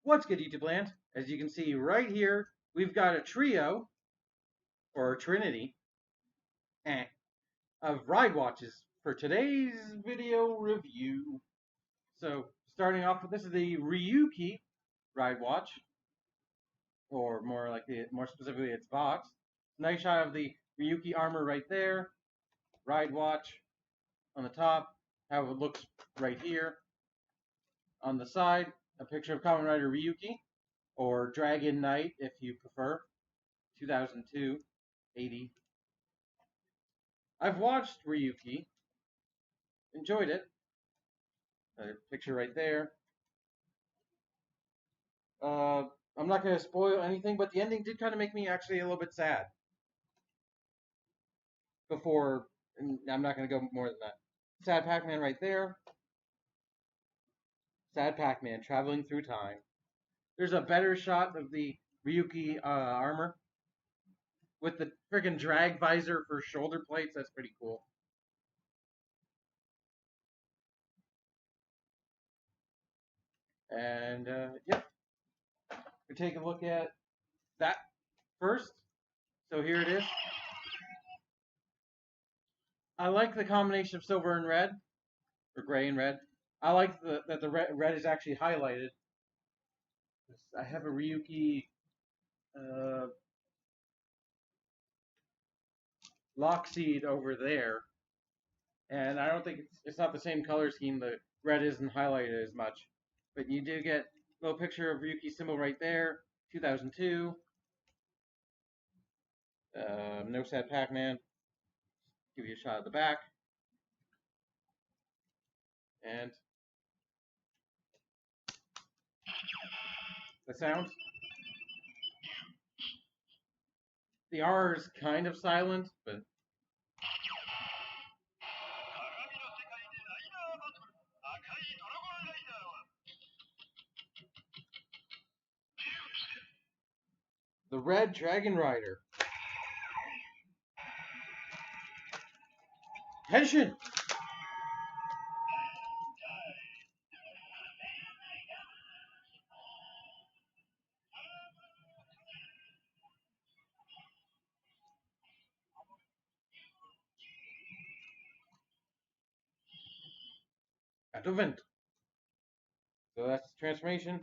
What's good, YouTube land? As you can see right here, we've got a trio, or a trinity, of ride watches for today's video review. So, starting off with this is the Ryuki ride watch, or more specifically its box. Nice shot of the Ryuki armor right there, ride watch on the top, how it looks right here. On the side, a picture of Kamen Rider Ryuki, or Dragon Knight if you prefer, 2002, 80. I've watched Ryuki, enjoyed it. Picture right there. I'm not going to spoil anything, but the ending did kind of make me actually a little bit sad. I'm not going to go more than that. Sad Pac-Man right there. Sad Pac-Man traveling through time. There's a better shot of the Ryuki armor with the freaking drag visor for shoulder plates. That's pretty cool. And yep, we take a look at that first. So here it is. I like the combination of silver and red, or gray and red. I like that the red is actually highlighted. I have a Ryuki Lockseed over there, and I don't think it's not the same color scheme. The red isn't highlighted as much, but you do get a little picture of Ryuki symbol right there, 2002. No Sad Pac-Man. Give you a shot of the back, and the sound. The R is kind of silent, but the Red Dragon Rider. Henshin! Advent. So that's the transformation.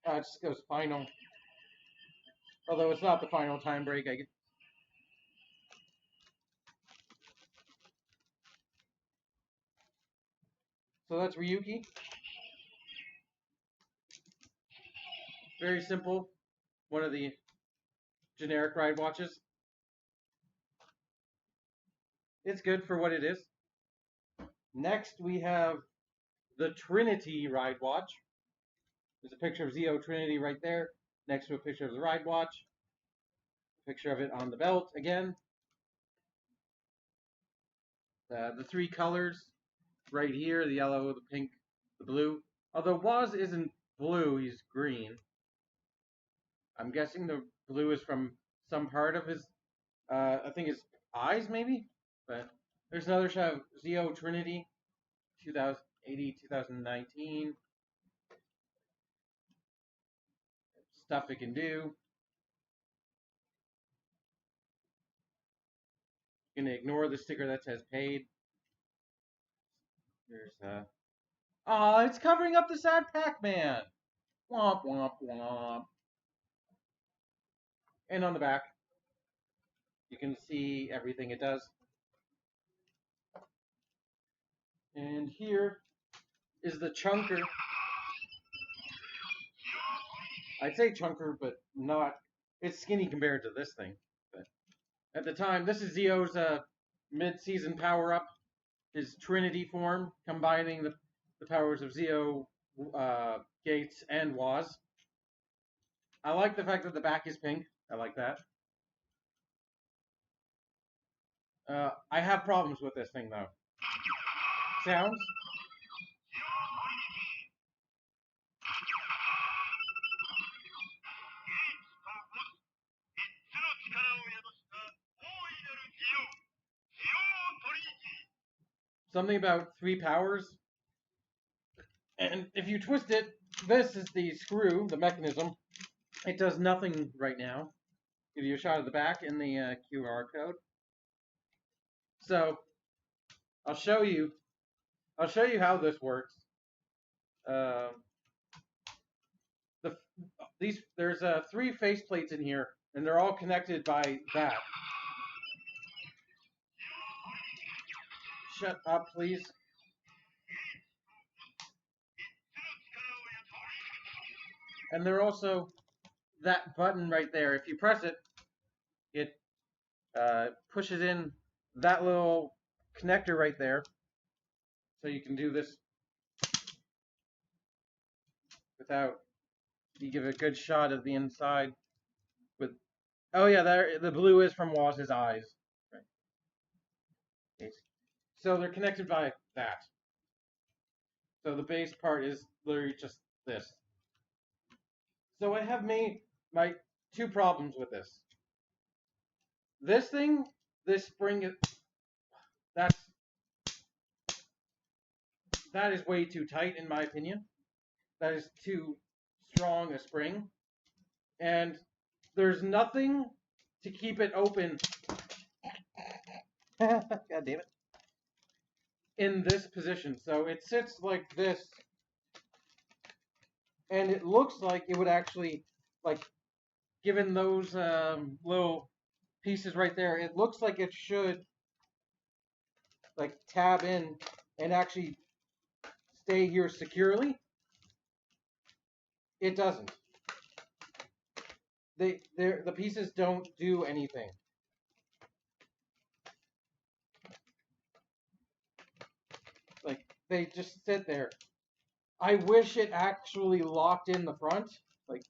It just goes final. Although it's not the final time break, I guess. So that's Ryuki. Very simple. One of the generic ride watches. It's good for what it is. Next, we have the Trinity ride watch. There's a picture of Zeo Trinity right there, next to a picture of the ride watch. A picture of it on the belt again. The three colors right here, the yellow, the pink, the blue. Although Woz isn't blue, he's green. I'm guessing the blue is from some part of his, I think his eyes maybe? But there's another shot of Zeo Trinity, 2080, 2019. Stuff it can do. Gonna ignore the sticker that says paid. There's it's covering up the Sad Pac-Man. Womp womp womp. And on the back, you can see everything it does. And here is the chunker. I'd say chunker, but not. It's skinny compared to this thing. But at the time, this is Zeo's mid-season power-up. His Trinity form, combining the powers of Zeo, Gates, and Woz. I like the fact that the back is pink. I like that. I have problems with this thing, though. Sounds. something about 3 powers. And if you twist it, this is the screw, the mechanism. It does nothing right now. Give you a shot of the back in the QR code. So I'll show you. I'll show you how this works. Uh, there's 3 face plates in here, and they're all connected by that. Shut up, please. And they're also that button right there. If you press it, it pushes in that little connector right there, so you can do this without. You give a good shot of the inside with. Oh yeah, there the blue is from Waz's eyes. Right. So they're connected by that. So the base part is literally just this. So I have made my 2 problems with this. This thing, this spring, that is way too tight in my opinion. That is too strong a spring. And there's nothing to keep it open. God damn it. In this position. So it sits like this. And it looks like it would actually, like, given those little pieces right there, it looks like it should, like, tab in and actually stay here securely. It doesn't. The pieces don't do anything. Like, they just sit there. I wish it actually locked in the front. Like,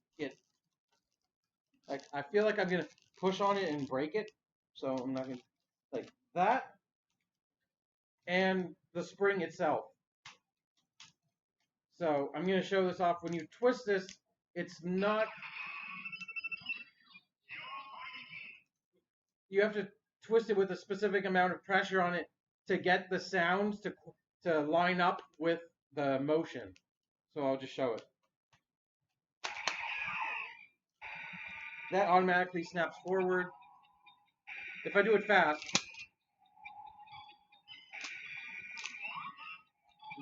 I feel like I'm gonna push on it and break it. So I'm not gonna, like, that. And the spring itself. So I'm gonna show this off. When you twist this, it's not. You have to twist it with a specific amount of pressure on it to get the sounds to line up with the motion. So I'll just show it. That automatically snaps forward. If I do it fast,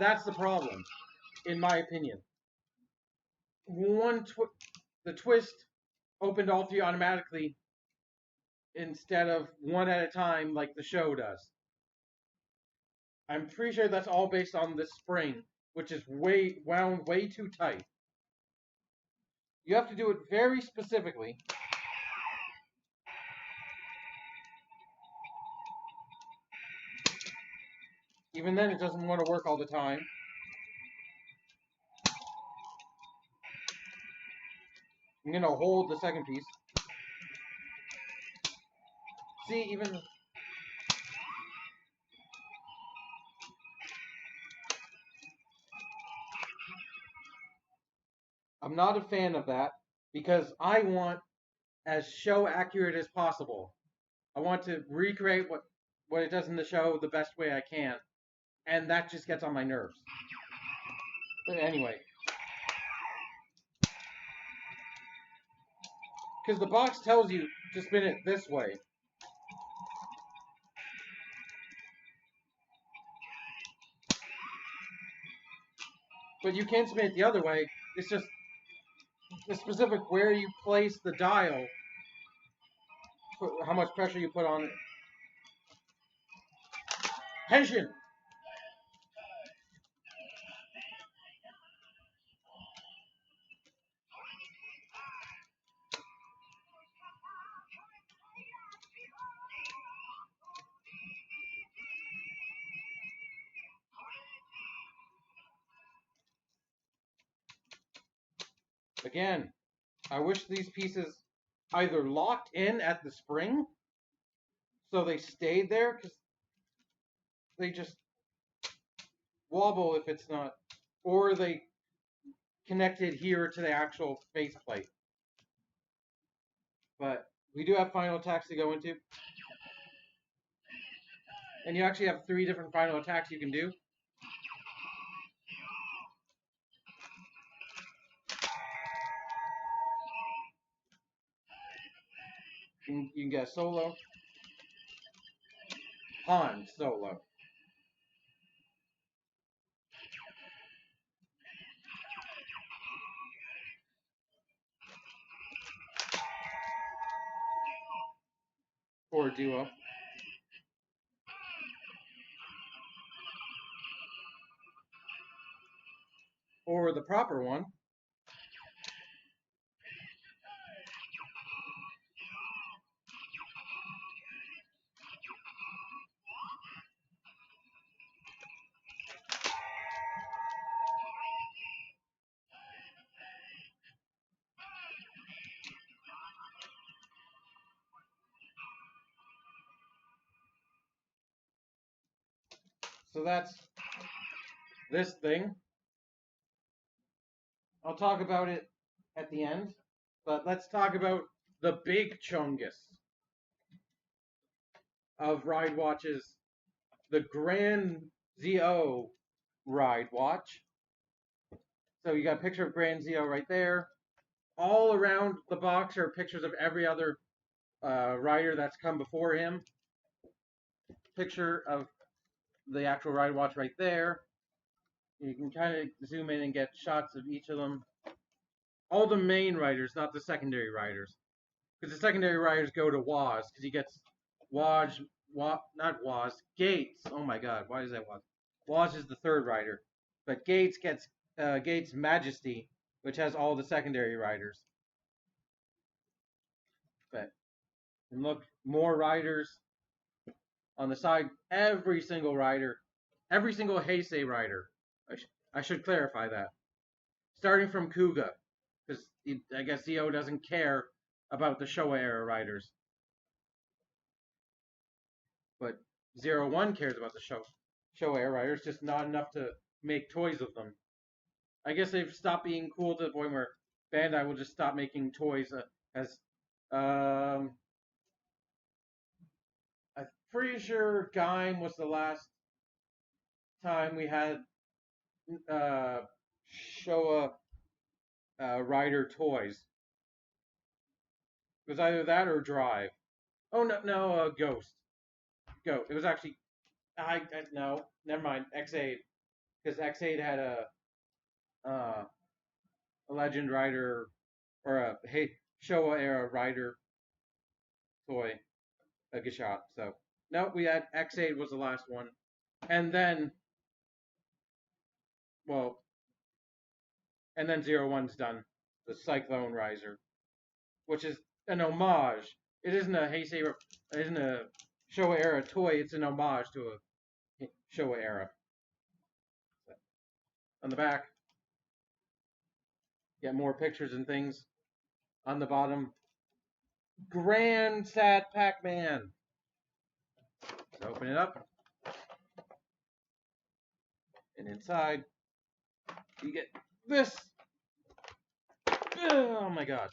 that's the problem, in my opinion. The twist opened all 3 automatically instead of one at a time like the show does. I'm pretty sure that's all based on this spring, which is wound way too tight. You have to do it very specifically. Even then, it doesn't want to work all the time. I'm going to hold the second piece. See, even... I'm not a fan of that because I want as show accurate as possible. I want to recreate what it does in the show the best way I can. And that just gets on my nerves. But anyway. Because the box tells you to spin it this way. But you can spin it the other way. It's just the specific where you place the dial, how much pressure you put on it. Tension! Again, I wish these pieces either locked in at the spring so they stayed there, because they just wobble if it's not, or they connected here to the actual faceplate. But we do have final attacks to go into. And you actually have 3 different final attacks you can do. You can get solo, Han solo. Or duo. Or the proper one. So that's this thing. I'll talk about it at the end, but let's talk about the big chungus of ride watches, the Grand ZO ride watch. So you got a picture of Grand ZO right there. All around the box are pictures of every other rider that's come before him. Picture of the actual ride watch right there. You can kind of zoom in and get shots of each of them. All the main riders, not the secondary riders. Because the secondary riders go to Waz, because he gets not Waz, Gates. Oh my god, why is that Waz? Waz is the third rider. But Gates gets Gates Majesty, which has all the secondary riders. But and look, more riders on the side. Every single rider, every single Heisei rider. I should clarify that. Starting from Kuga, because I guess ZO doesn't care about the Showa era riders. But 01 cares about the Showa era riders, just not enough to make toys of them. I guess they've stopped being cool to the point where Bandai will just stop making toys as I'm pretty sure Gaim was the last time we had Showa rider toys. It was either that or Drive. Oh no, Ghost. It was actually no, never mind. X8, because X8 had a Legend Rider or a Showa era Rider toy, a Gashot. So no, we had X8 was the last one, and then well, and then 01's done, the Cyclone Riser, which is an homage. It isn't a Heisei, it isn't a Showa era toy. It's an homage to a Showa era. So, on the back, get more pictures and things. On the bottom, Grand Sad Pac-Man. So open it up, and inside you get this. Oh my god!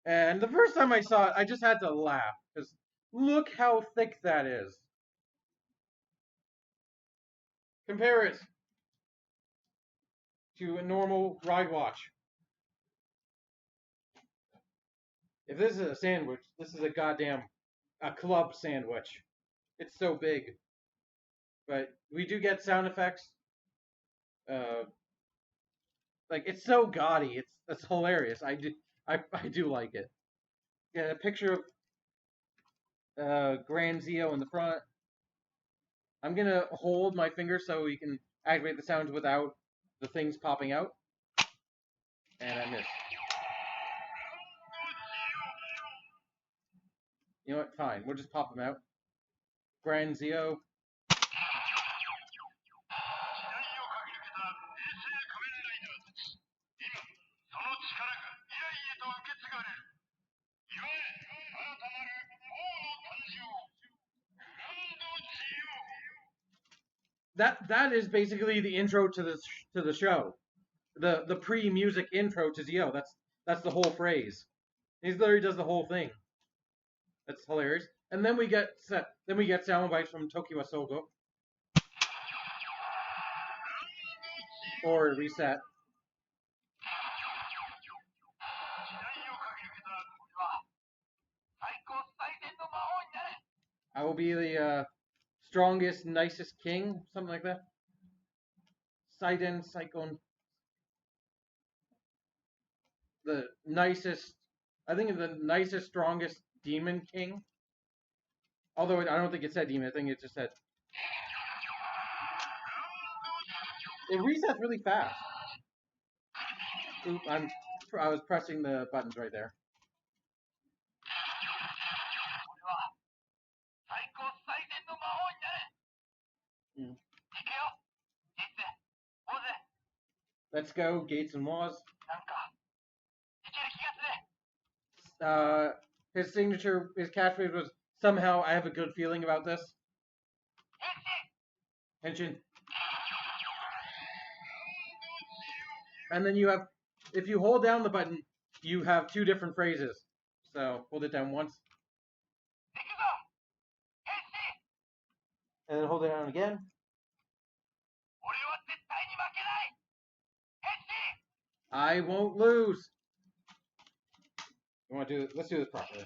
And the first time I saw it, I just had to laugh because look how thick that is. Compare it to a normal ride watch. If this is a sandwich, this is a club sandwich. It's so big. But we do get sound effects. Uh, like it's so gaudy. It's hilarious. I do like it. Get a picture of Grand Zio in the front. I'm gonna hold my finger so we can activate the sounds without the things popping out. And I missed. You know what? Fine. We'll just pop them out. Grand Zio. That is basically the intro to the show. The pre-music intro to Zio. That's the whole phrase. He literally does the whole thing. That's hilarious. And then we get sound bites from Tokiwa Sogo. Or reset. I will be the strongest, nicest king, something like that. Saiden Saikon. The nicest, I think the nicest, strongest demon king. Although I don't think it said demon, I think it just said. It resets really fast. Oop, I was pressing the buttons right there. Mm. Let's go, Gates and Laws. His signature, his catchphrase was somehow I have a good feeling about this. Henshin. And then you have, if you hold down the button, you have two different phrases. So hold it down once. And then hold it down again. I won't lose. You want to do? Let's do this properly.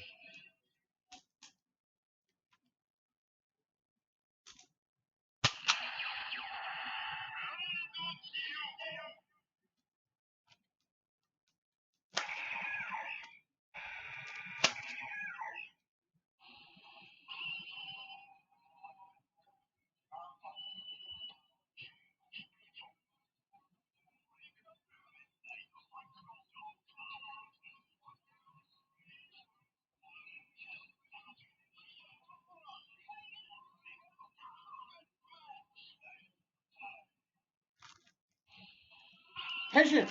Henshin.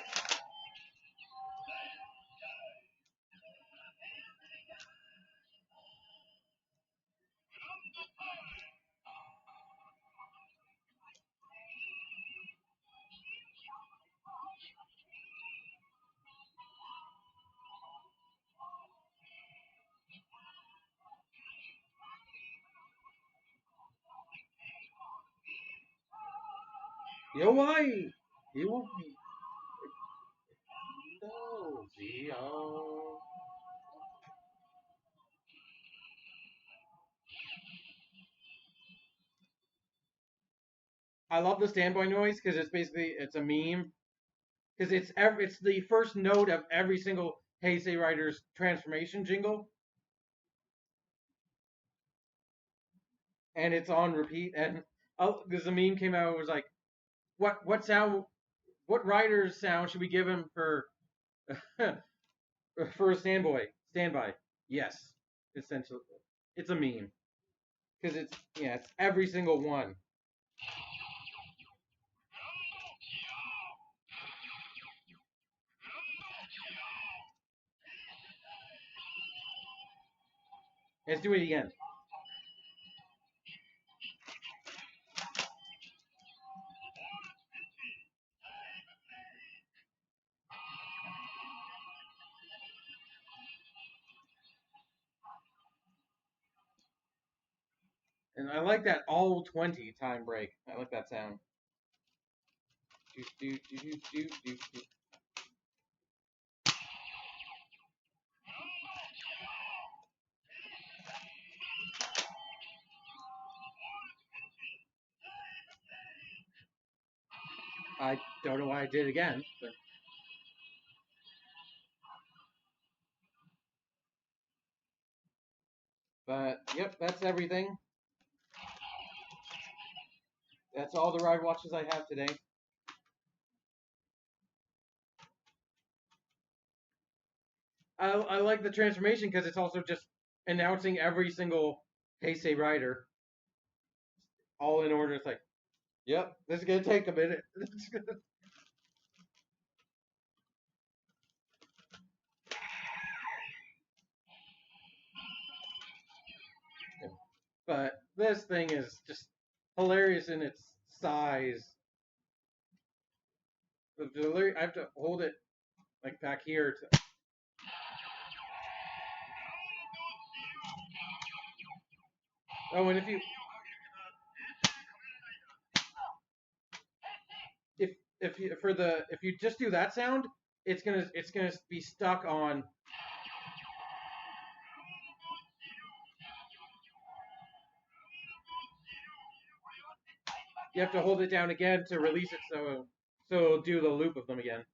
Yowai. You no, Zio. I love the standby noise because it's a meme because it's the first note of every single Heisei Rider's transformation jingle, and it's on repeat. And because the meme came out, it was like, what sound, what rider's sound should we give him for for a standby? Yes, essentially, it's a meme because it's every single one. Let's do it again. And I like that all 20 time break. I like that sound. Do, do, do, do, do, do. I don't know why I did it again. But yep, that's everything. That's all the ride watches I have today. I like the transformation because it's also just announcing every single Heisei rider all in order. It's like, yep, this is gonna take a minute. But this thing is just hilarious in its size. I have to hold it like back here to Oh, and if you just do that sound, it's gonna be stuck on. You have to hold it down again to release it, so it'll do the loop of them again.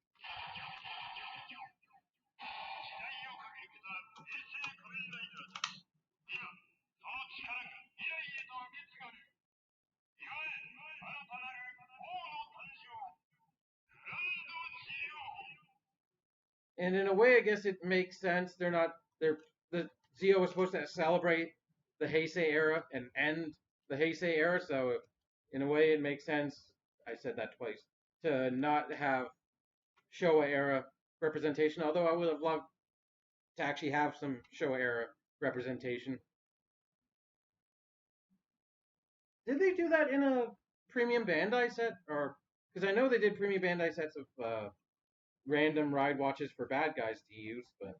And in a way, I guess it makes sense. The Zio was supposed to celebrate the Heisei era and end the Heisei era, so in a way, it makes sense. I said that twice to not have Showa era representation. Although I would have loved to actually have some Showa era representation. Did they do that in a premium Bandai set, or because I know they did premium Bandai sets of random ride watches for bad guys to use, but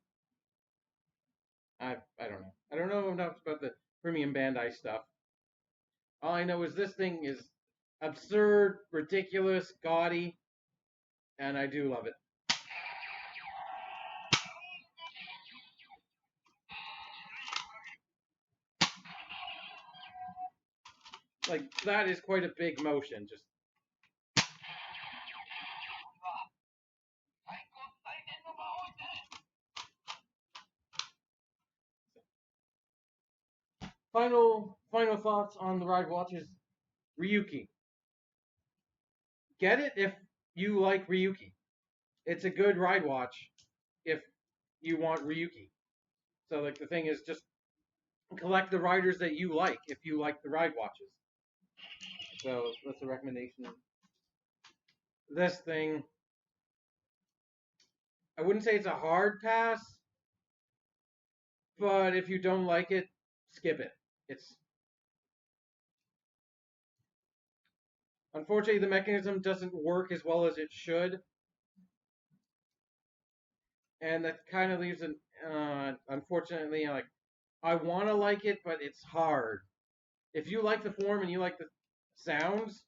I don't know. I don't know enough about the premium Bandai stuff. All I know is this thing is absurd, ridiculous, gaudy, and I do love it. Like that is quite a big motion. Just final thoughts on the ride watches. Ryuki. Get it if you like Ryuki. It's a good ride watch if you want Ryuki. So like the thing is just collect the riders that you like if you like the ride watches. So that's a recommendation. This thing, I wouldn't say it's a hard pass, but if you don't like it, skip it. It's unfortunately the mechanism doesn't work as well as it should, and that kind of leaves an unfortunately like I want to like it, but it's hard. If you like the form and you like the sounds,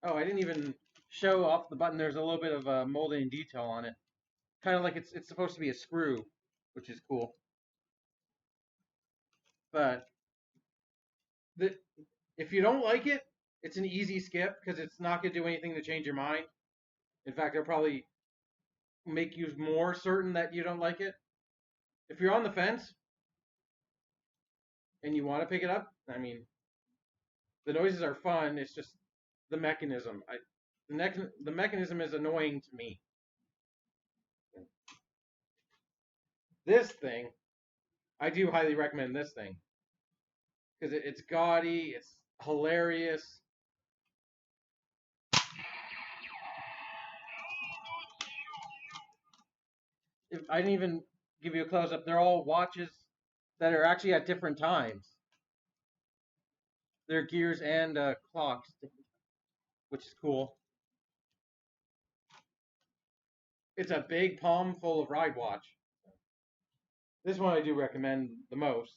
oh, I didn't even show off the button. There's a little bit of molding detail on it, kind of like it's supposed to be a screw, which is cool. But the, if you don't like it, it's an easy skip because it's not going to do anything to change your mind. In fact, it'll probably make you more certain that you don't like it. If you're on the fence and you want to pick it up, I mean, the noises are fun. It's just the mechanism. The mechanism is annoying to me. This thing, I do highly recommend this thing because it's gaudy, it's hilarious. If I didn't even give you a close up, they're all watches that are actually at different times. They're gears and clocks, which is cool. It's a big palm full of ride watch. This one I do recommend the most.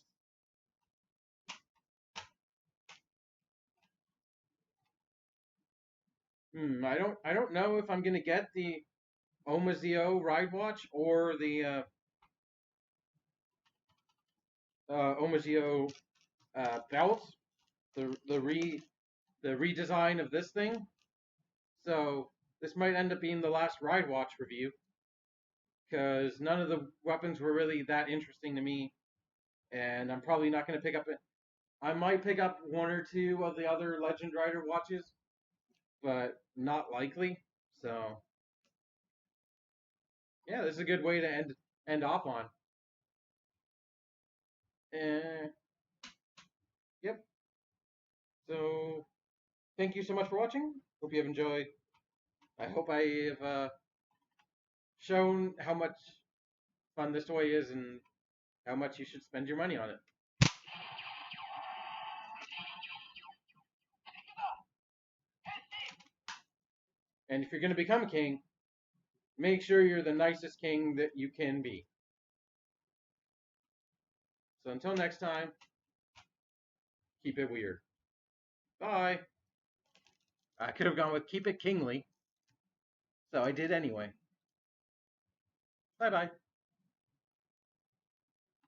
I don't know if I'm gonna get the Omazeo ride watch or the Omazeo belt, the redesign of this thing. So this might end up being the last ride watch review because none of the weapons were really that interesting to me, and I'm probably not gonna pick up it. I might pick up one or two of the other Legend Rider watches, but not likely. So yeah, this is a good way to end off on. And yep. So thank you so much for watching. Hope you have enjoyed. I hope I have shown how much fun this toy is and how much you should spend your money on it. And if you're going to become a king, make sure you're the nicest king that you can be. So until next time. keep it weird. Bye. I could have gone with keep it kingly. So I did anyway. Bye bye.